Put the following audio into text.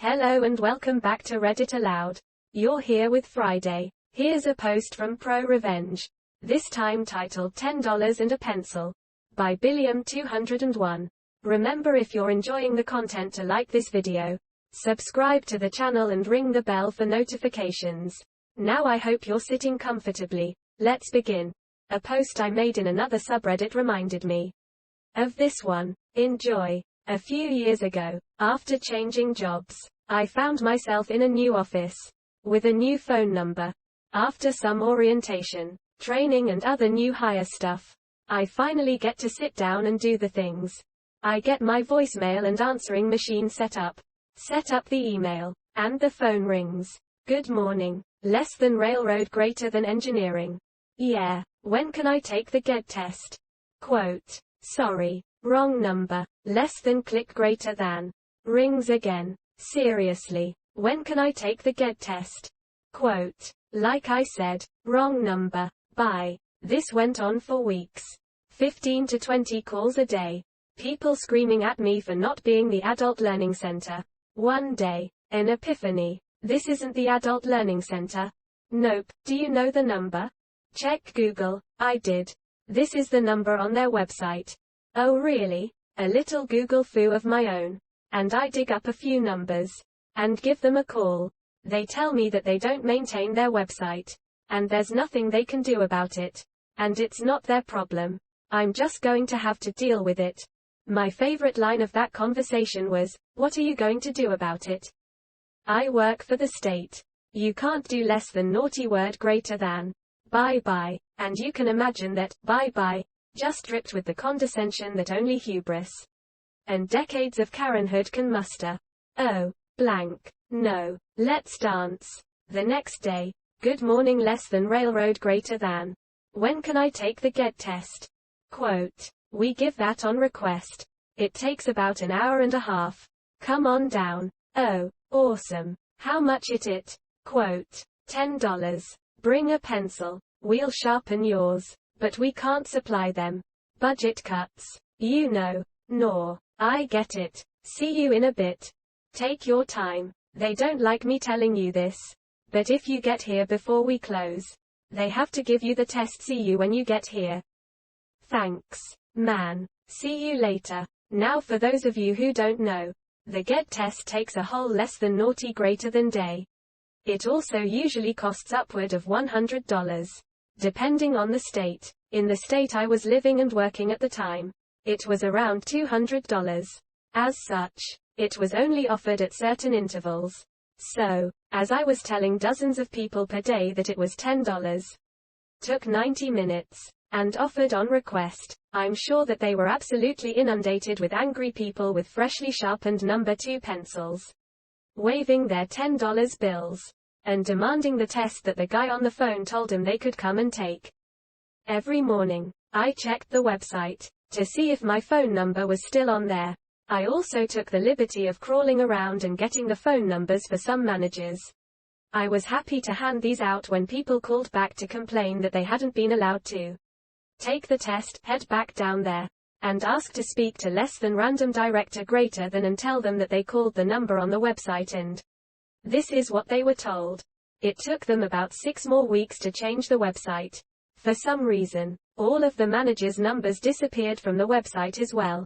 Hello and welcome back to Reddit Aloud. You're here with Friday. Here's a post from ProRevenge. This time titled $10 and a Pencil. By Billiam201. Remember, if you're enjoying the content, to like this video, subscribe to the channel and ring the bell for notifications. Now I hope you're sitting comfortably. Let's begin. A post I made in another subreddit reminded me of this one. Enjoy. A few years ago, after changing jobs, I found myself in a new office, with a new phone number. After some orientation, training and other new hire stuff, I finally get to sit down and do the things. I get my voicemail and answering machine set up the email, and the phone rings. Good morning. Less than railroad, greater than engineering. Yeah. When can I take the GED test? Quote. Sorry. Wrong number. Less than, click greater than. Rings again. Seriously. When can I take the GED test? Quote. Like I said, wrong number. Bye. This went on for weeks. 15 to 20 calls a day. People screaming at me for not being the Adult Learning Center. One day, an epiphany. This isn't the Adult Learning Center. Nope. Do you know the number? Check Google. I did. This is the number on their website. Oh really? A little Google foo of my own. And I dig up a few numbers and give them a call. They tell me that they don't maintain their website, and there's nothing they can do about it. And it's not their problem. I'm just going to have to deal with it. My favorite line of that conversation was, "What are you going to do about it?" I work for the state. You can't do less than naughty word greater than. Bye bye. And you can imagine that, bye bye, just dripped with the condescension that only hubris and decades of Karenhood can muster. Oh, blank. No. Let's dance. The next day. Good morning, less than railroad, greater than. When can I take the GED test? Quote. We give that on request. It takes about an hour and a half. Come on down. Oh, awesome. How much it? Quote. $10. Bring a pencil. We'll sharpen yours. But we can't supply them. Budget cuts. You know. Nor. I get it. See you in a bit. Take your time. They don't like me telling you this. But if you get here before we close, they have to give you the test. See you when you get here. Thanks, man. See you later. Now, for those of you who don't know, the GED test takes a whole less than naughty greater than day. It also usually costs upward of $100. Depending on the state. In the state I was living and working at the time, it was around $200. As such, it was only offered at certain intervals. So, as I was telling dozens of people per day that it was $10, took 90 minutes, and offered on request, I'm sure that they were absolutely inundated with angry people with freshly sharpened number 2 pencils, waving their $10 bills, and demanding the test that the guy on the phone told them they could come and take. Every morning, I checked the website to see if my phone number was still on there. I also took the liberty of crawling around and getting the phone numbers for some managers. I was happy to hand these out when people called back to complain that they hadn't been allowed to take the test, head back down there, and ask to speak to less than random director greater than, and tell them that they called the number on the website, and this is what they were told. It took them about 6 more weeks to change the website. For some reason, all of the managers' numbers disappeared from the website as well.